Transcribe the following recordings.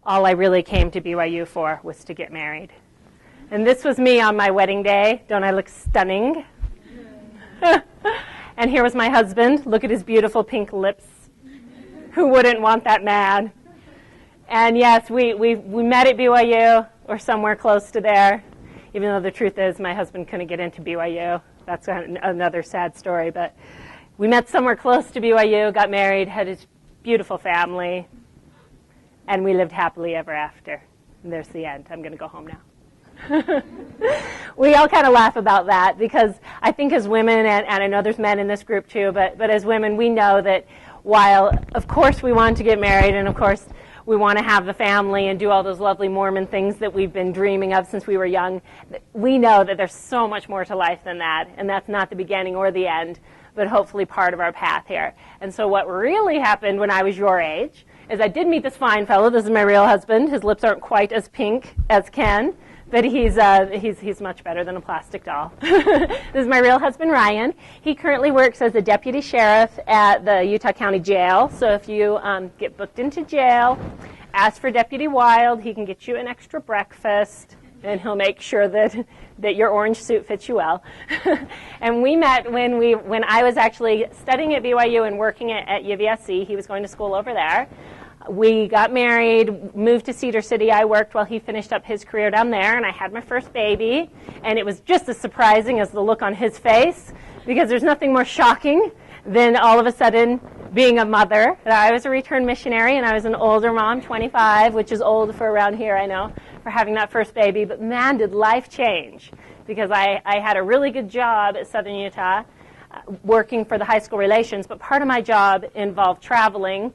all I really came to BYU for was to get married. And this was me on my wedding day. Don't I look stunning? And here was my husband. Look at his beautiful pink lips. Who wouldn't want that man? And yes, we met at BYU or somewhere close to there, even though the truth is my husband couldn't get into BYU. That's another sad story. But we met somewhere close to BYU, got married, had a beautiful family, and we lived happily ever after. And there's the end. I'm going to go home now. We all kind of laugh about that because I think as women, and I know there's men in this group too, but as women, we know that while, of course, we want to get married and, of course, we want to have the family and do all those lovely Mormon things that we've been dreaming of since we were young, we know that there's so much more to life than that, and that's not the beginning or the end, but hopefully part of our path here. And so what really happened when I was your age is I did meet this fine fellow. This is my real husband. His lips aren't quite as pink as Ken, but he's much better than a plastic doll. This is my real husband, Ryan. He currently works as a deputy sheriff at the Utah County Jail. So if you get booked into jail, ask for Deputy Wilde. He can get you an extra breakfast, and he'll make sure that your orange suit fits you well. And we met when I was actually studying at BYU and working at UVSC. He was going to school over there. We got married, moved to Cedar City. I worked while he finished up his career down there, and I had my first baby. And it was just as surprising as the look on his face, because there's nothing more shocking than all of a sudden being a mother. I was a return missionary, and I was an older mom, 25, which is old for around here, I know, for having that first baby. But man, did life change, because I had a really good job at Southern Utah working for the high school relations, but part of my job involved traveling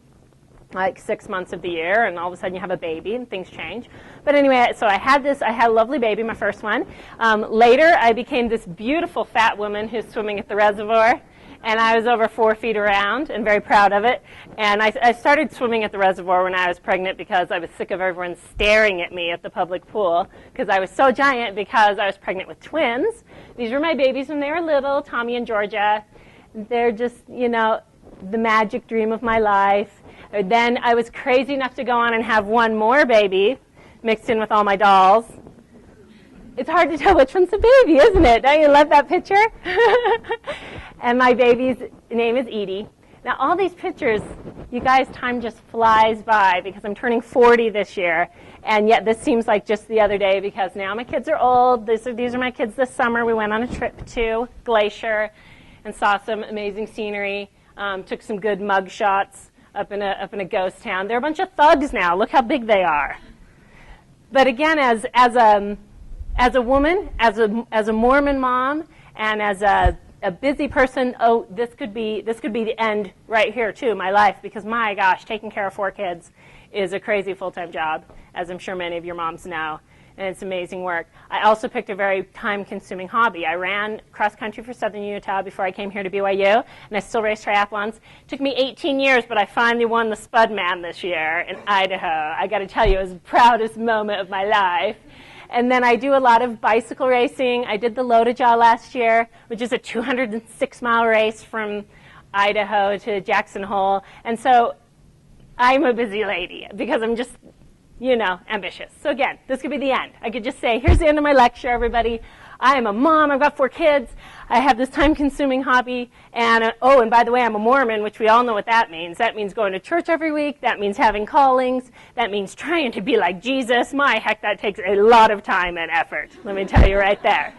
like 6 months of the year, and all of a sudden you have a baby and things change. But anyway, so I had a lovely baby, my first one. Later, I became this beautiful fat woman who's swimming at the reservoir, and I was over 4 feet around and very proud of it. And I started swimming at the reservoir when I was pregnant because I was sick of everyone staring at me at the public pool because I was so giant because I was pregnant with twins. These were my babies when they were little, Tommy and Georgia. They're just, the magic dream of my life. Then I was crazy enough to go on and have one more baby mixed in with all my dolls. It's hard to tell which one's the baby, isn't it? Don't you love that picture? And my baby's name is Edie. Now, all these pictures, you guys, time just flies by because I'm turning 40 this year, and yet this seems like just the other day because now my kids are old. These are my kids this summer. We went on a trip to Glacier and saw some amazing scenery, took some good mug shots up in a ghost town. They're a bunch of thugs now. Look how big they are. But again, as a woman, as a Mormon mom, and as a busy person, this could be the end right here too, my life, because my gosh, taking care of 4 kids is a crazy full-time job, as I'm sure many of your moms know. And it's amazing work. I also picked a very time-consuming hobby. I ran cross-country for Southern Utah before I came here to BYU, and I still race triathlons. It took me 18 years, but I finally won the Spudman this year in Idaho. I got to tell you, it was the proudest moment of my life. And then I do a lot of bicycle racing. I did the Lotojaw last year, which is a 206-mile race from Idaho to Jackson Hole. And so I'm a busy lady because I'm just ambitious. So again, this could be the end. I could just say, here's the end of my lecture, everybody. I am a mom. I've got 4 kids. I have this time-consuming hobby. And and by the way, I'm a Mormon, which we all know what that means. That means going to church every week. That means having callings. That means trying to be like Jesus. My heck, that takes a lot of time and effort. Let me tell you right there.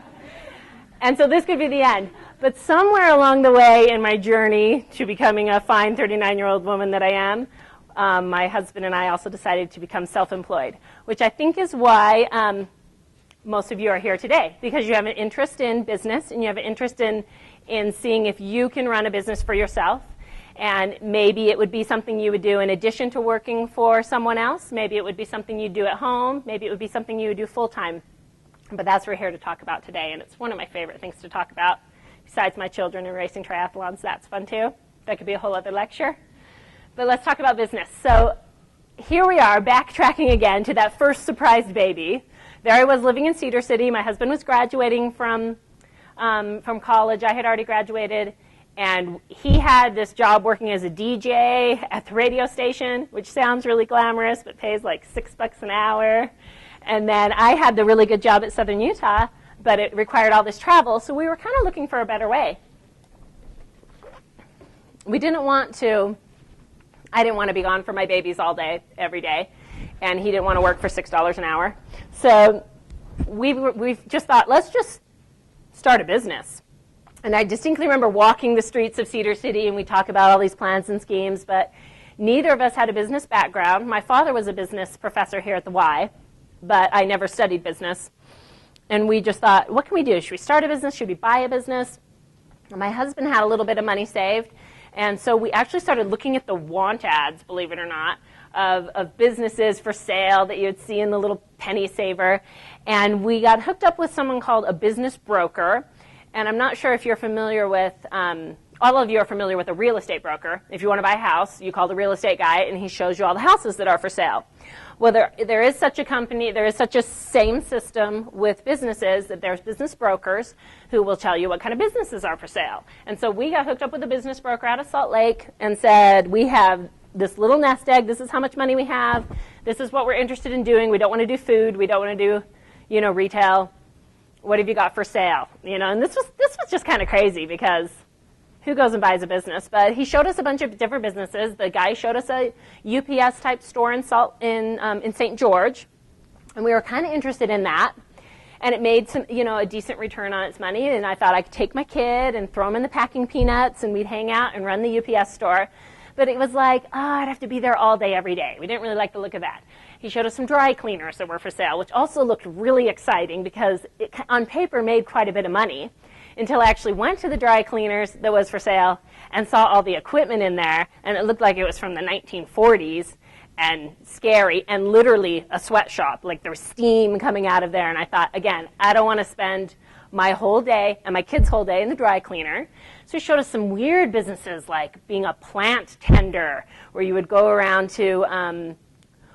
And so this could be the end. But somewhere along the way in my journey to becoming a fine 39-year-old woman that I am, my husband and I also decided to become self-employed, which I think is why most of you are here today, because you have an interest in business and you have an interest in seeing if you can run a business for yourself. And maybe it would be something you would do in addition to working for someone else. Maybe it would be something you'd do at home. Maybe it would be something you would do full-time. But that's what we're here to talk about today, and it's one of my favorite things to talk about. Besides my children and racing triathlons, that's fun too. That could be a whole other lecture. But let's talk about business. So here we are, backtracking again to that first surprise baby. There I was living in Cedar City. My husband was graduating from college. I had already graduated. And he had this job working as a DJ at the radio station, which sounds really glamorous, but pays like $6 an hour. And then I had the really good job at Southern Utah, but it required all this travel, so we were kind of looking for a better way. I didn't want to be gone for my babies all day, every day, and he didn't want to work for $6 an hour. So we just thought, let's just start a business. And I distinctly remember walking the streets of Cedar City, and we talk about all these plans and schemes, but neither of us had a business background. My father was a business professor here at the Y, but I never studied business. And we just thought, what can we do? Should we start a business? Should we buy a business? And my husband had a little bit of money saved, and so we actually started looking at the want ads, believe it or not, of businesses for sale that you'd see in the little penny saver. And we got hooked up with someone called a business broker. And I'm not sure if you're familiar with, all of you are familiar with a real estate broker. If you want to buy a house, you call the real estate guy, and he shows you all the houses that are for sale. Well, there is such a company, there is such a same system with businesses that there's business brokers who will tell you what kind of businesses are for sale. And so we got hooked up with a business broker out of Salt Lake and said, we have this little nest egg, this is how much money we have, this is what we're interested in doing, we don't want to do food, we don't want to do, retail. What have you got for sale? And this was just kind of crazy because who goes and buys a business? But he showed us a bunch of different businesses. The guy showed us a UPS type store in St. George, and we were kind of interested in that. And it made some, a decent return on its money. And I thought I could take my kid and throw him in the packing peanuts, and we'd hang out and run the UPS store. But it was like, I'd have to be there all day, every day. We didn't really like the look of that. He showed us some dry cleaners that were for sale, which also looked really exciting because it, on paper, made quite a bit of money until I actually went to the dry cleaners that was for sale and saw all the equipment in there, and it looked like it was from the 1940s and scary and literally a sweatshop. Like there was steam coming out of there, and I thought, again, I don't want to spend my whole day and my kids' whole day in the dry cleaner. So he showed us some weird businesses like being a plant tender, where you would go around to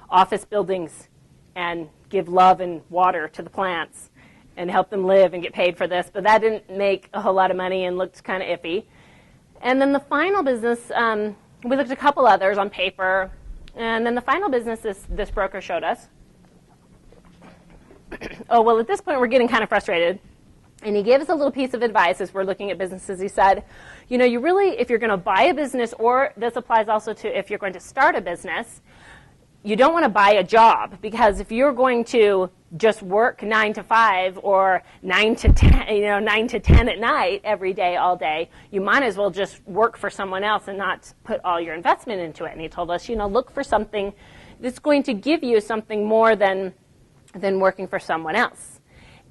office buildings and give love and water to the plants and help them live and get paid for this. But that didn't make a whole lot of money and looked kind of iffy. And then the final business, we looked at a couple others on paper. And then the final business this broker showed us. Oh, well, at this point, we're getting kind of frustrated. And he gave us a little piece of advice as we're looking at businesses. He said, you really, if you're going to buy a business, or this applies also to if you're going to start a business, you don't want to buy a job, because if you're going to just work 9 to 5 or 9 to 10, 9 to 10 at night every day, all day, you might as well just work for someone else and not put all your investment into it. And he told us, look for something that's going to give you something more than working for someone else.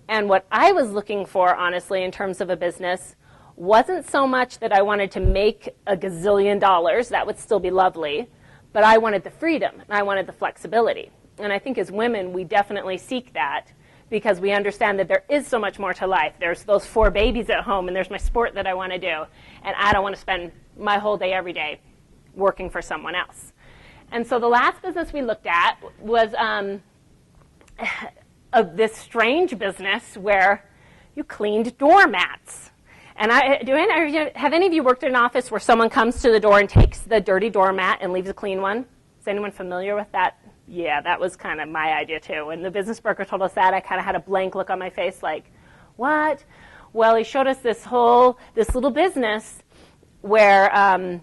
And what I was looking for, honestly, in terms of a business, wasn't so much that I wanted to make a gazillion dollars. That would still be lovely. But I wanted the freedom, and I wanted the flexibility. And I think as women, we definitely seek that because we understand that there is so much more to life. There's those 4 babies at home, and there's my sport that I want to do. And I don't want to spend my whole day, every day, working for someone else. And so the last business we looked at was this strange business where you cleaned doormats. And have any of you worked in an office where someone comes to the door and takes the dirty doormat and leaves a clean one? Is anyone familiar with that? Yeah, that was kind of my idea too. When the business broker told us that, I kind of had a blank look on my face like, what? Well, he showed us this little business where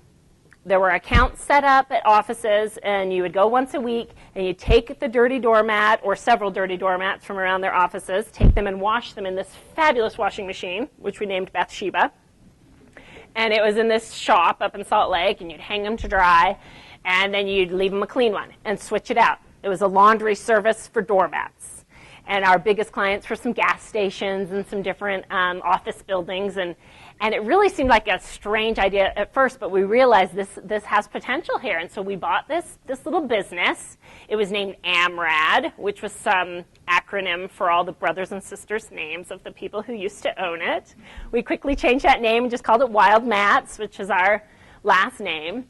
there were accounts set up at offices, and you would go once a week, and you'd take the dirty doormat or several dirty doormats from around their offices, take them and wash them in this fabulous washing machine, which we named Bathsheba. And it was in this shop up in Salt Lake, and you'd hang them to dry, and then you'd leave them a clean one and switch it out. It was a laundry service for doormats. And our biggest clients were some gas stations and some different office buildings, and it really seemed like a strange idea at first, but we realized this has potential here. And so we bought this little business. It was named AMRAD, which was some acronym for all the brothers and sisters' names of the people who used to own it. We quickly changed that name and just called it Wild Mats, which is our last name.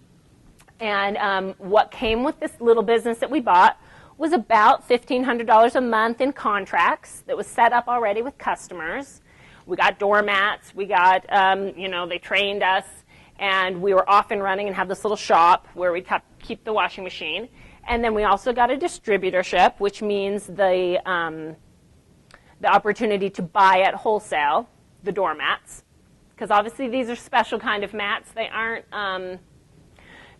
And what came with this little business that we bought was about $1,500 a month in contracts that was set up already with customers. We got doormats, we got, they trained us, And we were off and running and have this little shop where we keep the washing machine. And then we also got a distributorship, which means the opportunity to buy at wholesale the doormats. Because obviously these are special kind of mats. They aren't,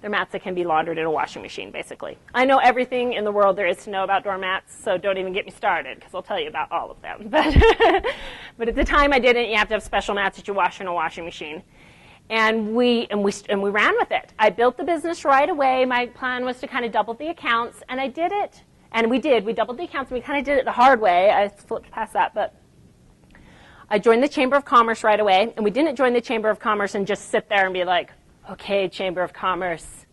they're mats that can be laundered in a washing machine, basically. I know everything in the world there is to know about doormats, so don't even get me started, because I'll tell you about all of them. But at the time I didn't. You have to have special mats that you wash in a washing machine. And we ran with it. I built the business right away. My plan was to kind of double the accounts, and I did it. And we did. We doubled the accounts, and we kind of did it the hard way. I flipped past that, but I joined the Chamber of Commerce right away, and we didn't join the Chamber of Commerce and just sit there and be like, okay, Chamber of Commerce,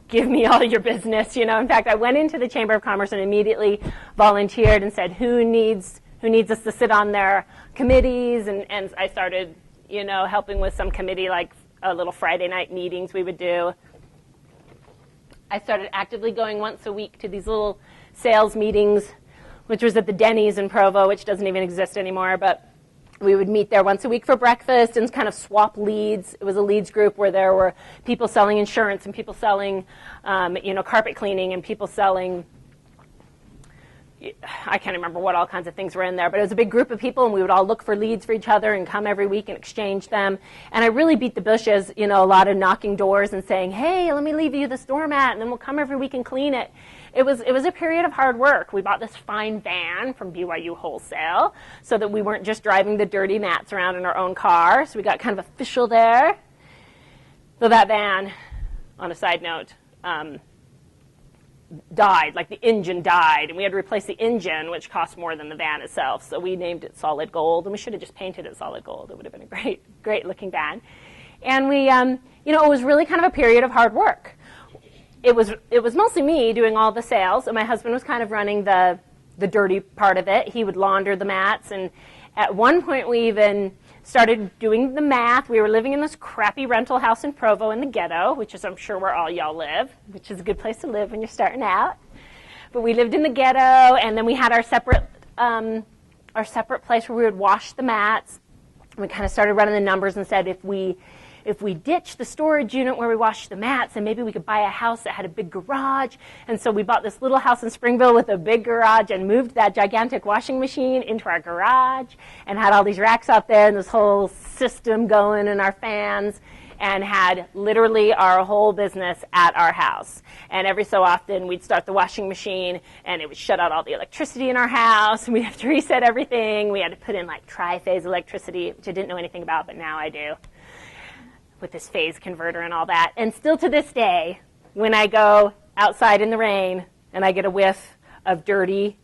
give me all your business. You know, in fact, I went into the Chamber of Commerce and immediately volunteered and said, who needs us to sit on their committees? And I started, you know, helping with some committee, like little Friday night meetings we would do. I started actively going once a week to these little sales meetings, which was at the Denny's in Provo, which doesn't even exist anymore, but we would meet there once a week for breakfast and kind of swap leads. It was a leads group where there were people selling insurance and people selling, you know, carpet cleaning and people selling, I can't remember what all kinds of things were in there, but it was a big group of people, and we would all look for leads for each other and come every week and exchange them. And I really beat the bushes, you know, a lot of knocking doors and saying, hey, let me leave you this doormat, and then we'll come every week and clean it. It was a period of hard work. We bought this fine van from BYU Wholesale so that we weren't just driving the dirty mats around in our own car. So we got kind of official there. Though that van, on a side note, died, like the engine died, and we had to replace the engine, which cost more than the van itself. So we named it Solid Gold, and we should have just painted it Solid Gold. It would have been a great looking van. And we, you know, it was really kind of a period of hard work. It was mostly me doing all the sales, and my husband was kind of running the dirty part of it. He would launder the mats, and at one point we even started doing the math. We were living in this crappy rental house in Provo in the ghetto, which is I'm sure where all y'all live, which is a good place to live when you're starting out. But we lived in the ghetto, and then we had our separate place where we would wash the mats. We kind of started running the numbers and said if we ditched the storage unit where we washed the mats, and maybe we could buy a house that had a big garage. And so we bought this little house in Springville with a big garage and moved that gigantic washing machine into our garage and had all these racks out there and this whole system going and our fans, and had literally our whole business at our house. And every so often we'd start the washing machine and it would shut out all the electricity in our house, and we'd have to reset everything. We had to put in like tri-phase electricity, which I didn't know anything about, but now I do, with this phase converter and all that. And still to this day, when I go outside in the rain and I get a whiff of dirty,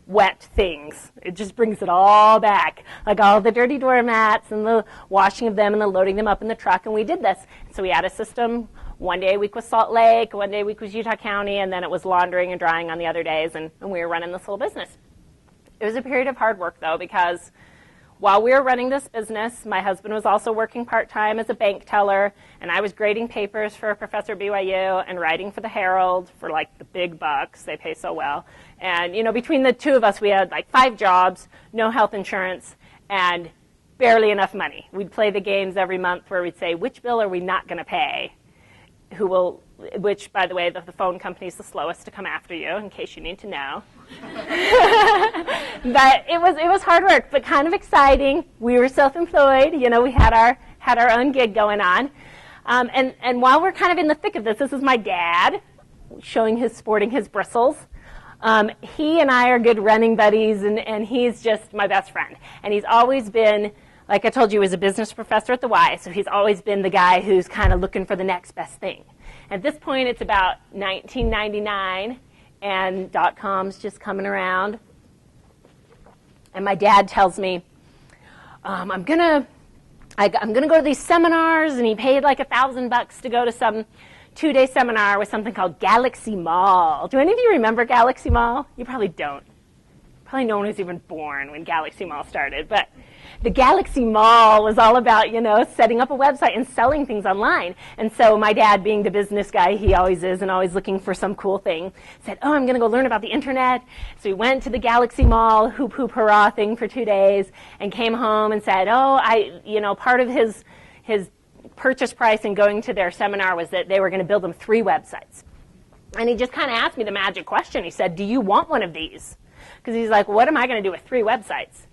wet things, it just brings it all back. Like all the dirty doormats and the washing of them and the loading them up in the truck, and we did this. So we had a system. One day a week was Salt Lake, one day a week was Utah County, and then it was laundering and drying on the other days, and we were running this whole business. It was a period of hard work, though, because while we were running this business, my husband was also working part-time as a bank teller, and I was grading papers for a professor at BYU and writing for the Herald for like the big bucks. They pay so well. And, you know, between the two of us, we had like 5 jobs, no health insurance, and barely enough money. We'd play the games every month where we'd say, which bill are we not going to pay? Which, by the way, the phone company is the slowest to come after you, in case you need to know. But it was hard work, but kind of exciting. We were self-employed. You know, we had our own gig going on. And while we're kind of in the thick of this is my dad, sporting his bristles. He and I are good running buddies, and he's just my best friend. And he's always been, like I told you, he was a business professor at the Y, so he's always been the guy who's kind of looking for the next best thing. At this point, it's about 1999, and .com's just coming around. And my dad tells me, I'm gonna go to these seminars, and he paid like $1,000 to go to some 2-day seminar with something called Galaxy Mall. Do any of you remember Galaxy Mall? You probably don't. Probably no one was even born when Galaxy Mall started, but the Galaxy Mall was all about, you know, setting up a website and selling things online. And so my dad, being the business guy he always is and always looking for some cool thing, said, I'm going to go learn about the internet. So he went to the Galaxy Mall, hoop, hoop, hurrah thing for 2 days, and came home and said, part of his purchase price in going to their seminar was that they were going to build them 3 websites. And he just kind of asked me the magic question. He said, do you want one of these? Because he's like, what am I going to do with 3 websites?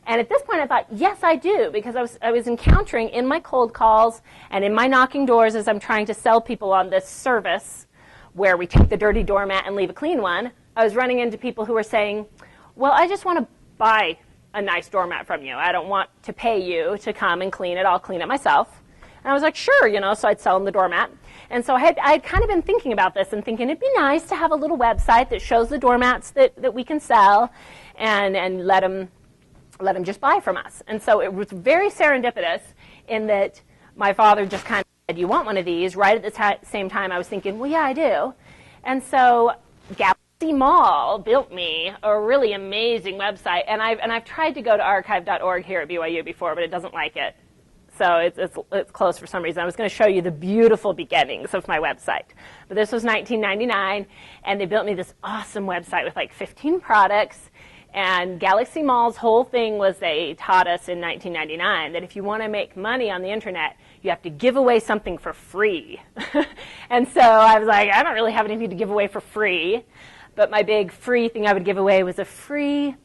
And at this point I thought, yes, I do, because I was encountering in my cold calls and in my knocking doors as I'm trying to sell people on this service where we take the dirty doormat and leave a clean one, I was running into people who were saying, well, I just want to buy a nice doormat from you. I don't want to pay you to come and clean it. I'll clean it myself. And I was like, sure, so I'd sell them the doormat. And so I had kind of been thinking about this and thinking it'd be nice to have a little website that shows the doormats that we can sell and let them just buy from us. And so it was very serendipitous in that my father just kind of said, you want one of these? Right at the same time I was thinking, well, yeah, I do. And so Galaxy Mall built me a really amazing website. And I've tried to go to archive.org here at BYU before, but it doesn't like it. So it's closed for some reason. I was going to show you the beautiful beginnings of my website. But this was 1999, and they built me this awesome website with like 15 products. And Galaxy Mall's whole thing was they taught us in 1999 that if you want to make money on the internet, you have to give away something for free. And so I was like, I don't really have anything to give away for free. But my big free thing I would give away was a free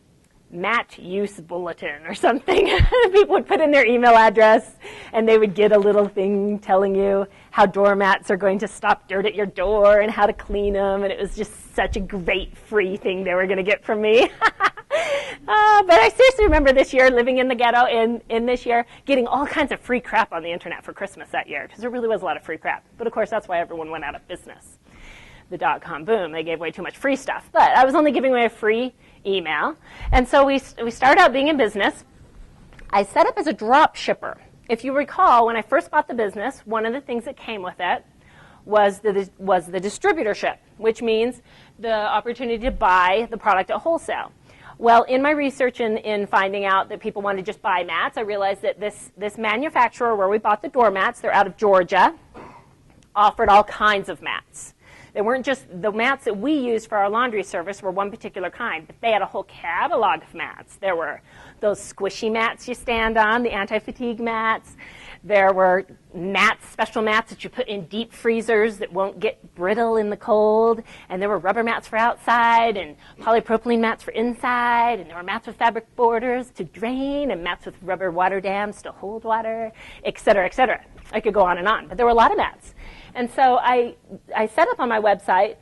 mat use bulletin or something. People would put in their email address and they would get a little thing telling you how doormats are going to stop dirt at your door and how to clean them, and it was just such a great free thing they were going to get from me. But I seriously remember this year, living in the ghetto in this year, getting all kinds of free crap on the internet for Christmas that year, because there really was a lot of free crap. But of course that's why everyone went out of business. The dot-com boom, they gave away too much free stuff. But I was only giving away a free email. And so we started out being in business. I set up as a drop shipper. If you recall, when I first bought the business, one of the things that came with it was the distributorship, which means the opportunity to buy the product at wholesale. Well, in my research in finding out that people wanted to just buy mats, I realized that this manufacturer where we bought the doormats, they're out of Georgia, offered all kinds of mats. They weren't just the mats that we used for our laundry service were one particular kind, but they had a whole catalog of mats. There were those squishy mats you stand on, the anti-fatigue mats. There were mats, special mats that you put in deep freezers that won't get brittle in the cold. And there were rubber mats for outside and polypropylene mats for inside. And there were mats with fabric borders to drain and mats with rubber water dams to hold water, et cetera, et cetera. I could go on, but there were a lot of mats. And so I set up on my website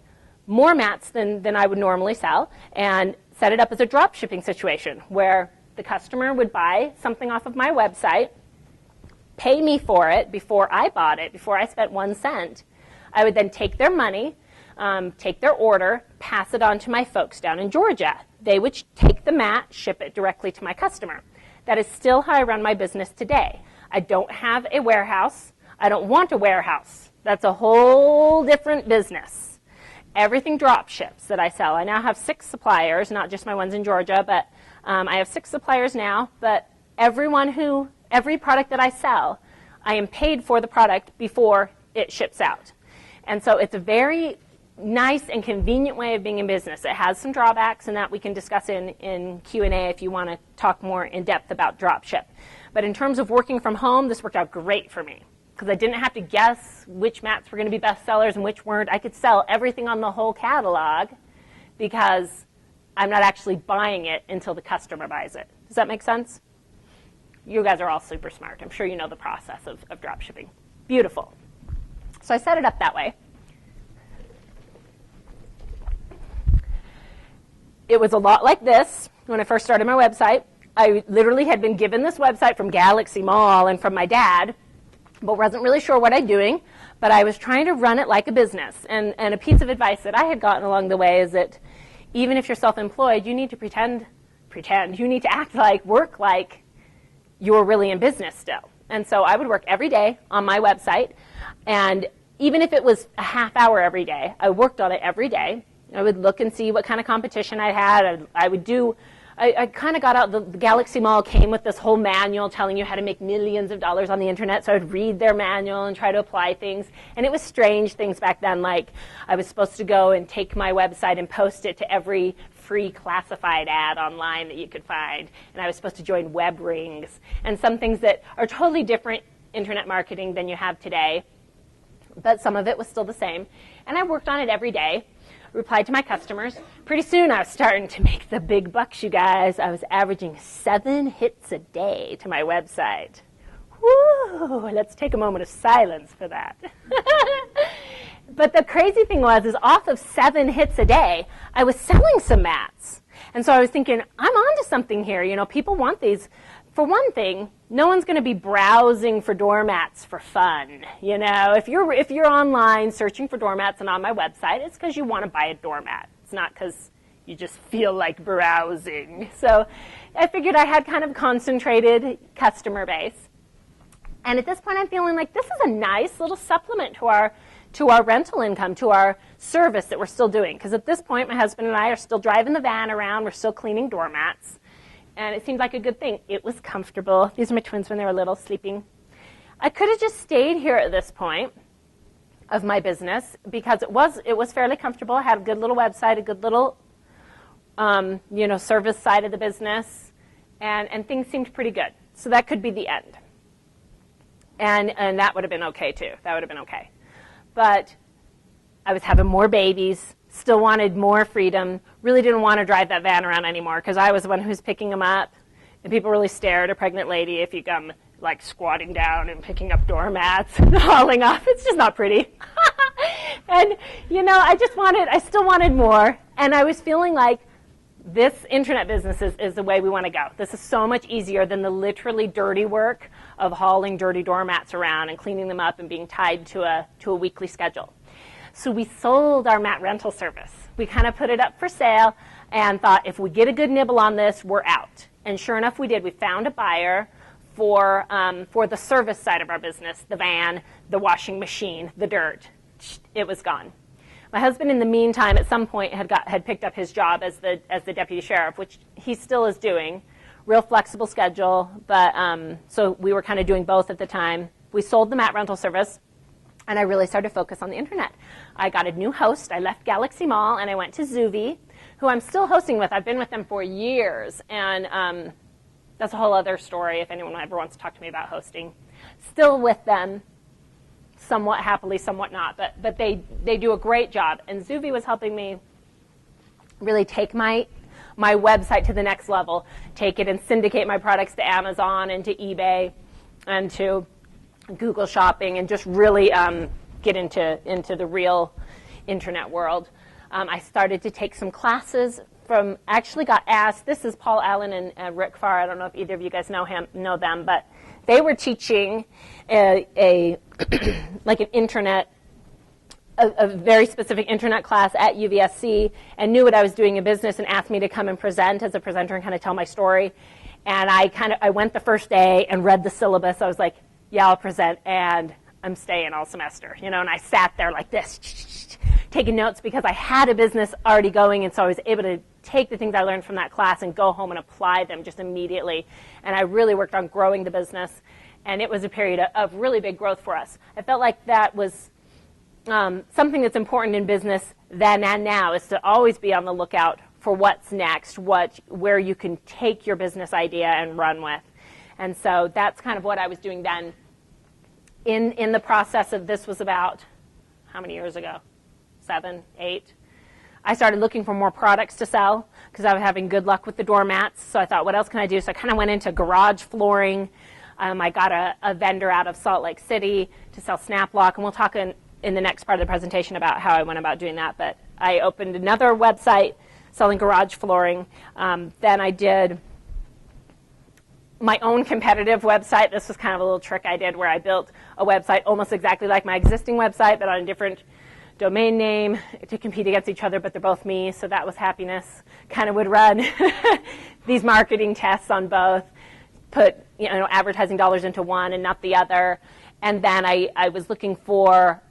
more mats than I would normally sell and set it up as a drop shipping situation where the customer would buy something off of my website, pay me for it before I bought it, before I spent 1 cent. I would then take their money, take their order, pass it on to my folks down in Georgia. They would take the mat, ship it directly to my customer. That is still how I run my business today. I don't have a warehouse. I don't want a warehouse. That's a whole different business. Everything drop ships that I sell. I now have 6 suppliers, not just my ones in Georgia, but I have 6 suppliers now. But every product that I sell, I am paid for the product before it ships out. And so it's a very nice and convenient way of being in business. It has some drawbacks, and that we can discuss in Q&A if you want to talk more in depth about drop ship. But in terms of working from home, this worked out great for me, because I didn't have to guess which mats were going to be bestsellers and which weren't. I could sell everything on the whole catalog because I'm not actually buying it until the customer buys it. Does that make sense? You guys are all super smart. I'm sure you know the process of drop shipping. Beautiful. So I set it up that way. It was a lot like this when I first started my website. I literally had been given this website from Galaxy Mall and from my dad, but wasn't really sure what I'm doing, but I was trying to run it like a business. And a piece of advice that I had gotten along the way is that even if you're self-employed, you need to pretend, you need to act like, work like you're really in business still. And so I would work every day on my website, and even if it was a half hour every day, I worked on it every day. I would look and see what kind of competition I had. I kind of got out, the Galaxy Mall came with this whole manual telling you how to make millions of dollars on the internet, so I would read their manual and try to apply things. And it was strange things back then, like I was supposed to go and take my website and post it to every free classified ad online that you could find. And I was supposed to join web rings and some things that are totally different internet marketing than you have today, but some of it was still the same. And I worked on it every day, replied to my customers. Pretty soon I was starting to make the big bucks, you guys. I was averaging 7 hits a day to my website. Woo! Let's take a moment of silence for that. But the crazy thing is off of 7 hits a day, I was selling some mats. And so I was thinking, I'm onto something here. You know, people want these. For one thing, no one's going to be browsing for doormats for fun. You know, if you're online searching for doormats and on my website, it's because you want to buy a doormat. It's not because you just feel like browsing. So I figured I had kind of concentrated customer base. And at this point, I'm feeling like this is a nice little supplement to our rental income, to our service that we're still doing. Because at this point, my husband and I are still driving the van around. We're still cleaning doormats. And it seemed like a good thing. It was comfortable. These are my twins when they were little, sleeping. I could have just stayed here at this point of my business because it was fairly comfortable. I had a good little website, a good little service side of the business, and things seemed pretty good. So that could be the end. And that would have been okay too. That would have been okay. But I was having more babies, still wanted more freedom, really didn't want to drive that van around anymore because I was the one who was picking them up. And people really stare at a pregnant lady if you come like squatting down and picking up doormats and hauling off. It's just not pretty. And, I still wanted more. And I was feeling like this internet business is the way we want to go. This is so much easier than the literally dirty work of hauling dirty doormats around and cleaning them up and being tied to a weekly schedule. So we sold our mat rental service. We kind of put it up for sale and thought if we get a good nibble on this, we're out. And sure enough, we did. We found a buyer for the service side of our business, the van, the washing machine, the dirt. It was gone. My husband, in the meantime, at some point had picked up his job as the deputy sheriff, which he still is doing. Real flexible schedule, but so we were kind of doing both at the time. We sold the mat rental service, and I really started to focus on the internet. I got a new host. I left Galaxy Mall, and I went to Zuvi, who I'm still hosting with. I've been with them for years, and that's a whole other story if anyone ever wants to talk to me about hosting. Still with them, somewhat happily, somewhat not, but they do a great job. And Zuvi was helping me really take my website to the next level, take it and syndicate my products to Amazon and to eBay and to Google Shopping and just really get into the real internet world. I started to take some classes actually got asked, this is Paul Allen and Rick Farr, I don't know if either of you guys know them, but they were teaching like an internet, a very specific internet class at UVSC and knew what I was doing in business and asked me to come and present as a presenter and kind of tell my story. And I went the first day and read the syllabus. I was like, yeah, I'll present, and I'm staying all semester, and I sat there like this, taking notes because I had a business already going, and so I was able to take the things I learned from that class and go home and apply them just immediately. And I really worked on growing the business, and it was a period of really big growth for us. I felt like that was something that's important in business then and now, is to always be on the lookout for what's next, where you can take your business idea and run with. And so that's kind of what I was doing then. In the process of this was about, how many years ago? 7, 8. I started looking for more products to sell because I was having good luck with the doormats. So I thought, what else can I do? So I kind of went into garage flooring. I got a vendor out of Salt Lake City to sell snap lock, and we'll talk in the next part of the presentation about how I went about doing that. But I opened another website selling garage flooring. Then I did my own competitive website. This was kind of a little trick I did where I built a website almost exactly like my existing website, but on a different domain name to compete against each other, but they're both me, so that was happiness. Kind of would run these marketing tests on both, put advertising dollars into one and not the other. And then I was looking for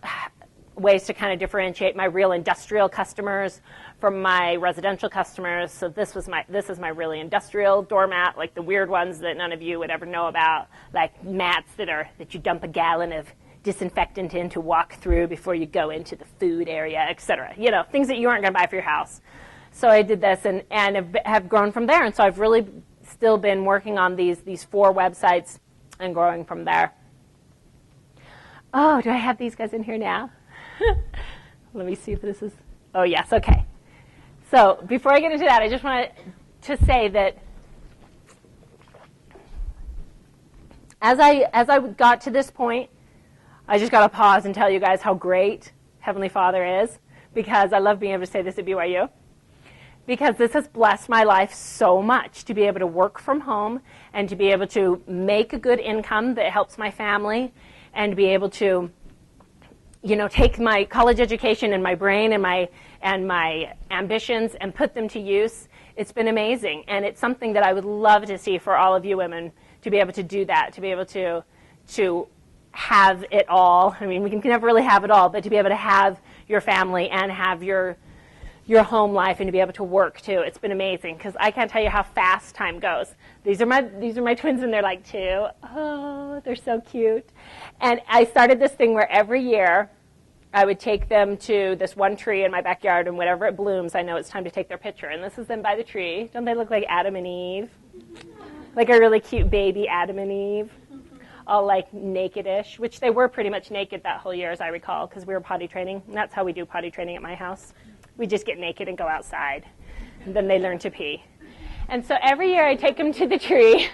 ways to kind of differentiate my real industrial customers from my residential customers. So this is my really industrial doormat, like the weird ones that none of you would ever know about, like mats that you dump a gallon of disinfectant in to walk through before you go into the food area, etc. Things that you aren't going to buy for your house. So I did this and have grown from there. And so I've really still been working on these 4 websites and growing from there. Oh, do I have these guys in here now? Let me see if this is, oh yes, okay. So before I get into that, I just want to say that as I got to this point, I just got to pause and tell you guys how great Heavenly Father is, because I love being able to say this at BYU, because this has blessed my life so much to be able to work from home and to be able to make a good income that helps my family and to be able to, you know, take my college education and my brain and my ambitions and put them to use. It's been amazing, and it's something that I would love to see for all of you women, to be able to do that, to be able to have it all. I mean, we can never really have it all, but to be able to have your family and have your home life and to be able to work too. It's been amazing, because I can't tell you how fast time goes. These are my twins, and they're like 2. Oh, they're so cute. And I started this thing where every year I would take them to this one tree in my backyard, and whenever it blooms, I know it's time to take their picture. And this is them by the tree. Don't they look like Adam and Eve? Like a really cute baby Adam and Eve, all like naked-ish, which they were pretty much naked that whole year, as I recall, because we were potty training. And that's how we do potty training at my house. We just get naked and go outside, and then they learn to pee. And so every year I take them to the tree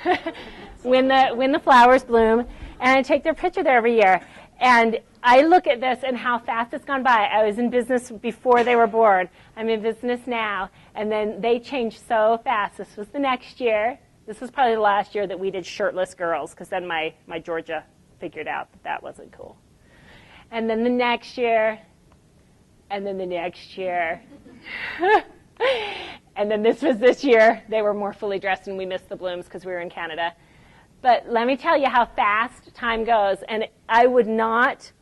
when the flowers bloom, and I take their picture there every year. And I look at this and how fast it's gone by. I was in business before they were born. I'm in business now, and then they changed so fast. This was the next year. This was probably the last year that we did shirtless girls, because then my Georgia figured out that wasn't cool. And then the next year, and then the next year. And then this was this year. They were more fully dressed, and we missed the blooms because we were in Canada. But let me tell you how fast time goes. And I would not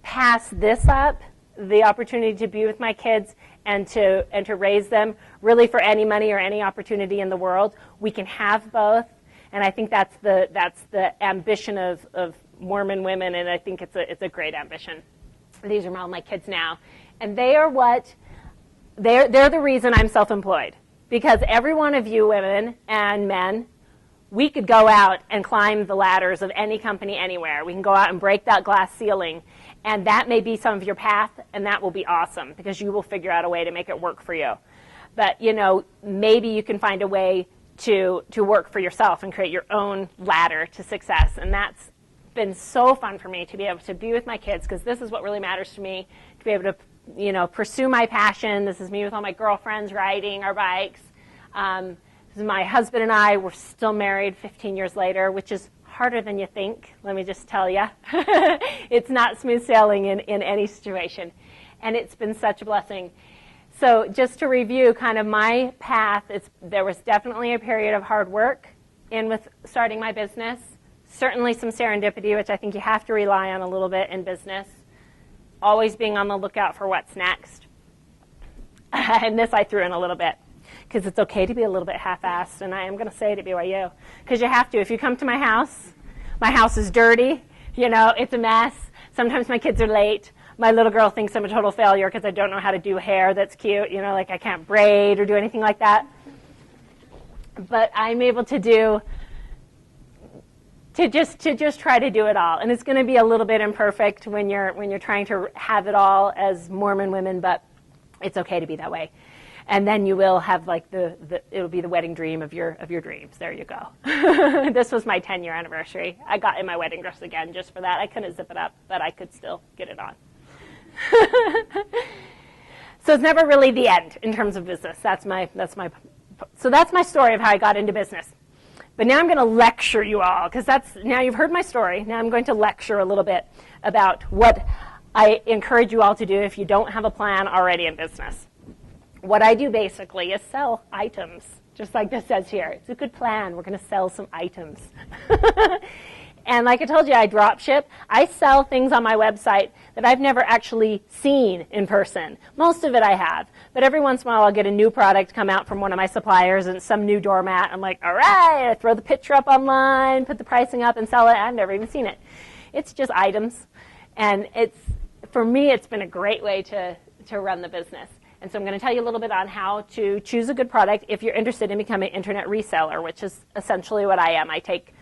pass this up, the opportunity to be with my kids and to raise them, really for any money or any opportunity in the world. We can have both. And I think that's the ambition of Mormon women, and I think it's a great ambition. These are all my kids now. And they are they're the reason I'm self-employed. Because every one of you women and men, we could go out and climb the ladders of any company anywhere. We can go out and break that glass ceiling. And that may be some of your path, and that will be awesome, because you will figure out a way to make it work for you. But, you know, maybe you can find a way to work for yourself and create your own ladder to success. And that's been so fun for me, to be able to be with my kids, because this is what really matters to me, to be able to, you know, pursue my passion. This is me with all my girlfriends riding our bikes. This is my husband and I. We're still married 15 years later, which is harder than you think, let me just tell you. It's not smooth sailing in any situation, and it's been such a blessing. So just to review kind of my path, there was definitely a period of hard work with starting my business. Certainly some serendipity, which I think you have to rely on a little bit in business. Always being on the lookout for what's next. And this I threw in a little bit, because it's okay to be a little bit half-assed, and I am going to say it at BYU, because you have to. If you come to my house is dirty, you know, it's a mess. Sometimes my kids are late. My little girl thinks I'm a total failure because I don't know how to do hair that's cute, you know, like I can't braid or do anything like that. But I'm able to just try to do it all. And it's going to be a little bit imperfect when you're trying to have it all as Mormon women, but it's okay to be that way. And then you will have like it'll be the wedding dream of your dreams. There you go. This was my 10-year anniversary. I got in my wedding dress again just for that. I couldn't zip it up, but I could still get it on. So it's never really the end in terms of business. So that's my story of how I got into business. But now I'm going to lecture you all, because now you've heard my story. Now I'm going to lecture a little bit about what I encourage you all to do if you don't have a plan already in business. What I do basically is sell items, just like this says here. It's a good plan. We're going to sell some items. And like I told you, I drop ship. I sell things on my website that I've never actually seen in person. Most of it I have. But every once in a while I'll get a new product come out from one of my suppliers and some new doormat. I'm like, all right, I throw the picture up online, put the pricing up and sell it. I've never even seen it. It's just items. And for me, it's been a great way to run the business. And so I'm going to tell you a little bit on how to choose a good product if you're interested in becoming an internet reseller, which is essentially what I am. I take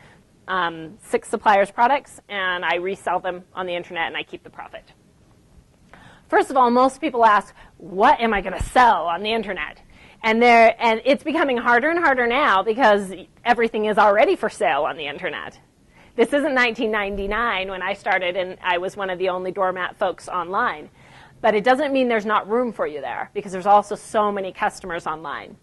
6 suppliers' products, and I resell them on the internet, and I keep the profit. First of all, most people ask, what am I going to sell on the internet? And it's becoming harder and harder now because everything is already for sale on the internet. This isn't 1999 when I started and I was one of the only doormat folks online. But it doesn't mean there's not room for you there because there's also so many customers online.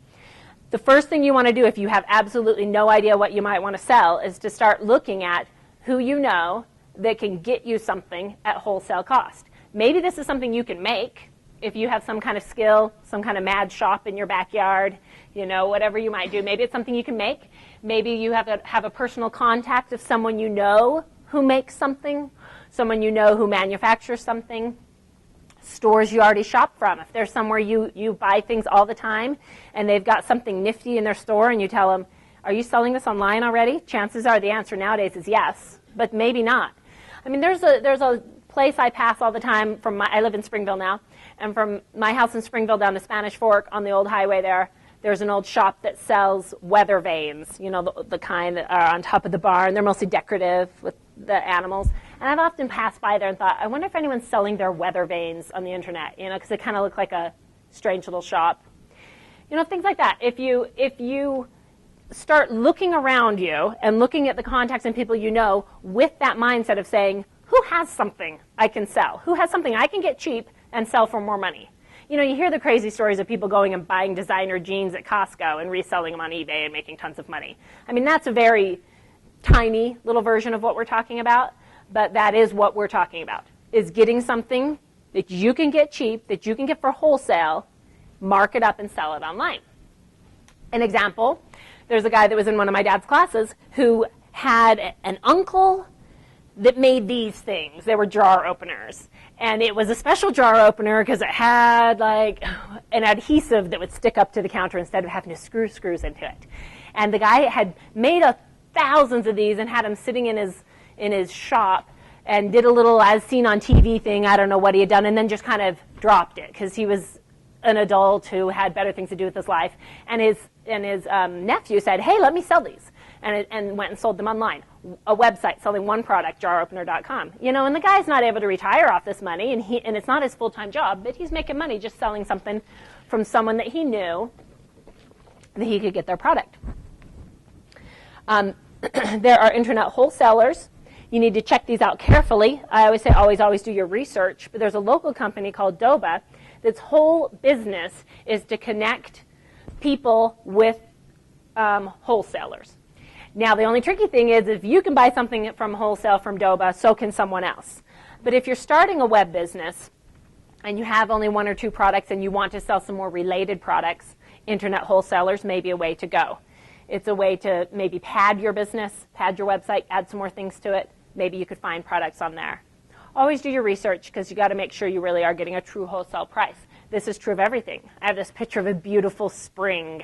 The first thing you want to do if you have absolutely no idea what you might want to sell is to start looking at who you know that can get you something at wholesale cost. Maybe this is something you can make. If you have some kind of skill, some kind of mad shop in your backyard, whatever you might do, maybe it's something you can make. Maybe you have a personal contact of someone you know who makes something, someone you know who manufactures something, stores you already shop from. If there's somewhere you buy things all the time and they've got something nifty in their store and you tell them, are you selling this online already? Chances are the answer nowadays is yes, but maybe not. I mean, there's a place I pass all the time I live in Springville now, and from my house in Springville down to Spanish Fork on the old highway there's an old shop that sells weather vanes, the kind that are on top of the barn. They're mostly decorative with the animals. And I've often passed by there and thought, I wonder if anyone's selling their weather vanes on the internet, because they kind of look like a strange little shop. Things like that. If you start looking around you and looking at the contacts and people you know with that mindset of saying, who has something I can sell? Who has something I can get cheap and sell for more money? You hear the crazy stories of people going and buying designer jeans at Costco and reselling them on eBay and making tons of money. I mean, that's a very tiny little version of what we're talking about, but that is what we're talking about, is getting something that you can get cheap, that you can get for wholesale, mark it up and sell it online. An example, there's a guy that was in one of my dad's classes who had an uncle that made these things. They were jar openers. And it was a special jar opener because it had like an adhesive that would stick up to the counter instead of having to screw screws into it. And the guy had made thousands of these and had them sitting in his shop and did a little as seen on TV thing. I don't know what he had done, and then just kind of dropped it because he was an adult who had better things to do with his life. And his nephew said, hey, let me sell these, and went and sold them online. A website selling one product, jaropener.com. And the guy's not able to retire off this money, and it's not his full-time job, but he's making money just selling something from someone that he knew that he could get their product. There are internet wholesalers. You need to check these out carefully. I always say always do your research, but there's a local company called Doba that's whole business is to connect people with wholesalers. Now, the only tricky thing is if you can buy something from wholesale from Doba, so can someone else. But if you're starting a web business and you have only 1 or 2 products and you want to sell some more related products, internet wholesalers may be a way to go. It's a way to maybe pad your business, pad your website, add some more things to it. Maybe you could find products on there. Always do your research because you got to make sure you really are getting a true wholesale price. This is true of everything. I have this picture of a beautiful spring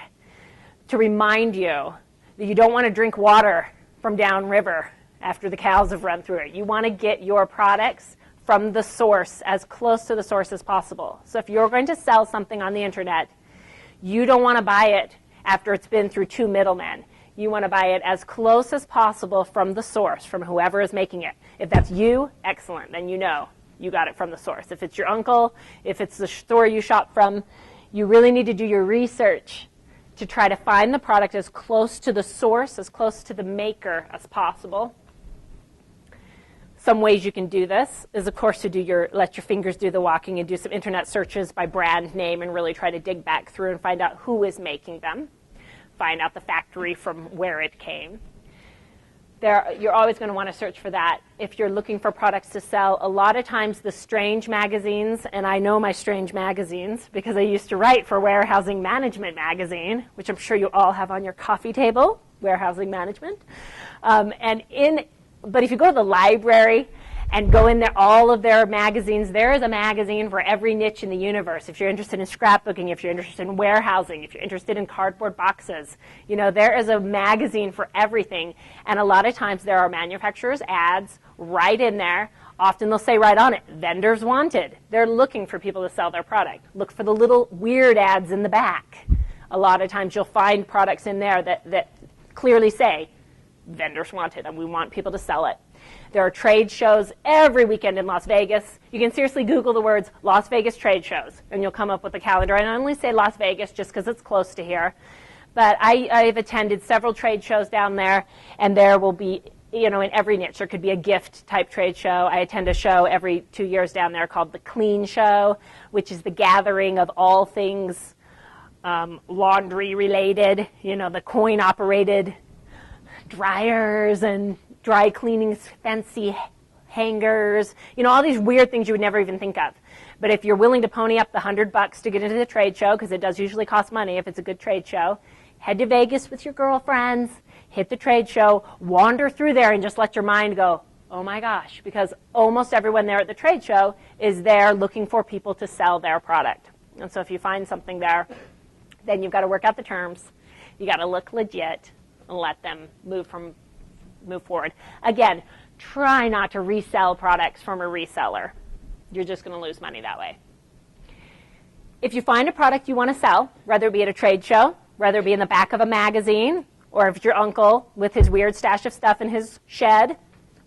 to remind you that you don't want to drink water from downriver after the cows have run through it. You want to get your products from the source, as close to the source as possible. So if you're going to sell something on the internet, you don't want to buy it after it's been through 2 middlemen. You want to buy it as close as possible from the source, from whoever is making it. If that's you, excellent, then you know you got it from the source. If it's your uncle, if it's the store you shop from, you really need to do your research to try to find the product as close to the source, as close to the maker as possible. Some ways you can do this is, of course, to let your fingers do the walking and do some internet searches by brand name and really try to dig back through and find out who is making them, find out the factory from where it came. You're always going to want to search for that. If you're looking for products to sell, a lot of times the Strange magazines, and I know my Strange magazines because I used to write for Warehousing Management magazine, which I'm sure you all have on your coffee table, Warehousing Management. But if you go to the library and go in there, all of their magazines, there is a magazine for every niche in the universe. If you're interested in scrapbooking, if you're interested in warehousing, if you're interested in cardboard boxes, there is a magazine for everything. And a lot of times there are manufacturers' ads right in there. Often they'll say right on it, vendors wanted. They're looking for people to sell their product. Look for the little weird ads in the back. A lot of times you'll find products in there that clearly say, vendors want it, and we want people to sell it. There are trade shows every weekend in Las Vegas. You can seriously Google the words Las Vegas trade shows, and you'll come up with a calendar. And I only say Las Vegas just because it's close to here. But I've attended several trade shows down there, and there will be, in every niche. There could be a gift-type trade show. I attend a show every 2 years down there called the Clean Show, which is the gathering of all things laundry-related, the coin-operated dryers and dry cleaning, fancy hangers, all these weird things you would never even think of. But if you're willing to pony up the $100 to get into the trade show, because it does usually cost money if it's a good trade show, head to Vegas with your girlfriends, hit the trade show, wander through there, and just let your mind go, oh my gosh, because almost everyone there at the trade show is there looking for people to sell their product. And so if you find something there, then you've got to work out the terms. You got to look legit and let them move forward. Again, try not to resell products from a reseller. You're just going to lose money that way. If you find a product you want to sell, whether it be at a trade show, whether it be in the back of a magazine, or if it's your uncle with his weird stash of stuff in his shed,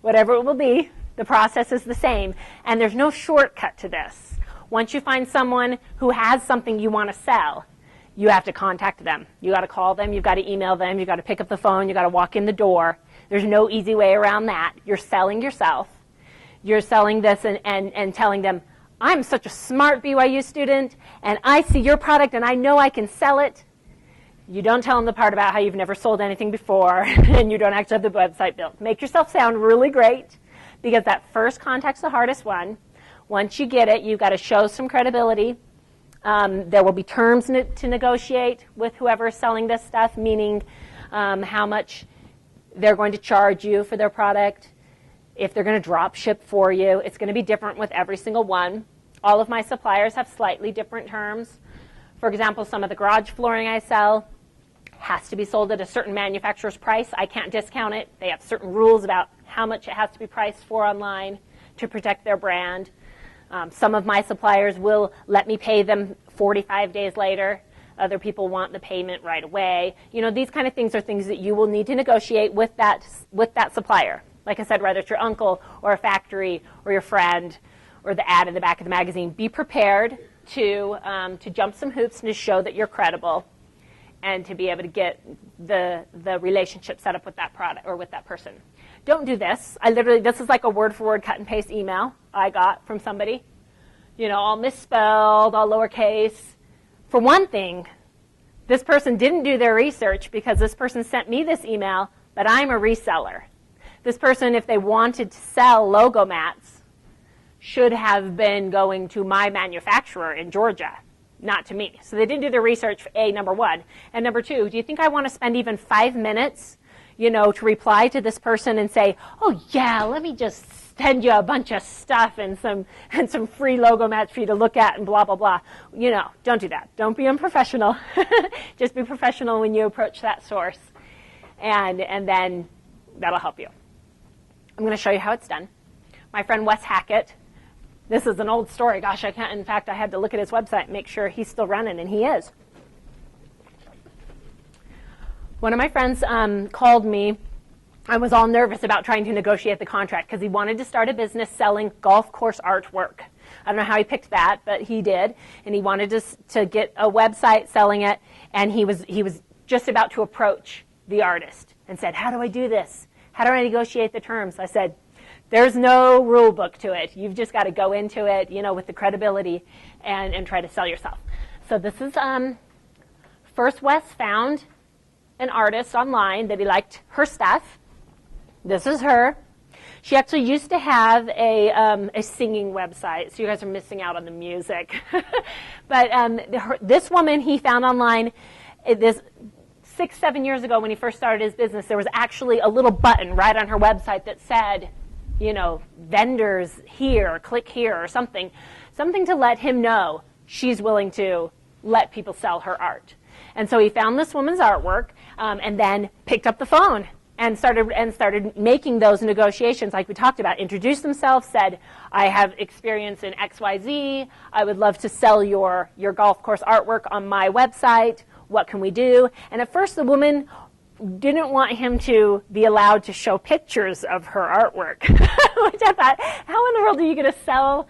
whatever it will be, the process is the same. And there's no shortcut to this. Once you find someone who has something you want to sell, you have to contact them. You got to call them, you've got to email them, you've got to pick up the phone, you've got to walk in the door. There's no easy way around that. You're selling yourself. You're selling this and telling them, I'm such a smart BYU student, and I see your product, and I know I can sell it. You don't tell them the part about how you've never sold anything before, and you don't actually have the website built. Make yourself sound really great, because that first contact's the hardest one. Once you get it, you've got to show some credibility. There will be terms to negotiate with whoever is selling this stuff, meaning how much they're going to charge you for their product, if they're going to drop ship for you. It's going to be different with every single one. All of my suppliers have slightly different terms. For example, some of the garage flooring I sell has to be sold at a certain manufacturer's price. I can't discount it. They have certain rules about how much it has to be priced for online to protect their brand. Some of my suppliers will let me pay them 45 days later. Other people want the payment right away. These kind of things are things that you will need to negotiate with that supplier. Like I said, whether it's your uncle or a factory or your friend or the ad in the back of the magazine, be prepared to jump some hoops and to show that you're credible and to be able to get the relationship set up with that product or with that person. Don't do this. This is like a word-for-word cut and paste email I got from somebody. All misspelled, all lowercase. For one thing, this person didn't do their research because this person sent me this email, but I'm a reseller. This person, if they wanted to sell logo mats, should have been going to my manufacturer in Georgia, not to me. So they didn't do their research, number one. And number two, do you think I want to spend even 5 minutes, to reply to this person and say, oh yeah, let me just send you a bunch of stuff and some free logo mats for you to look at and blah, blah, blah. Don't do that. Don't be unprofessional. Just be professional when you approach that source. And then that'll help you. I'm going to show you how it's done. My friend Wes Hackett, this is an old story. Gosh, I can't. In fact, I had to look at his website and make sure he's still running, and he is. One of my friends called me. I was all nervous about trying to negotiate the contract because he wanted to start a business selling golf course artwork. I don't know how he picked that, but he did, and he wanted to get a website selling it, and he was just about to approach the artist and said, how do I do this? How do I negotiate the terms? I said, there's no rule book to it. You've just got to go into it, with the credibility and try to sell yourself. So this is, first Wes found an artist online that he liked her stuff. This is her. She actually used to have a singing website, so you guys are missing out on the music. But this woman he found online, this 6-7 years ago when he first started his business, there was actually a little button right on her website that said, vendors here, click here, or something to let him know she's willing to let people sell her art. And so he found this woman's artwork and then picked up the phone and started making those negotiations like we talked about. Introduced himself, said, I have experience in XYZ. I would love to sell your golf course artwork on my website. What can we do? And at first the woman didn't want him to be allowed to show pictures of her artwork, which I thought, how in the world are you going to sell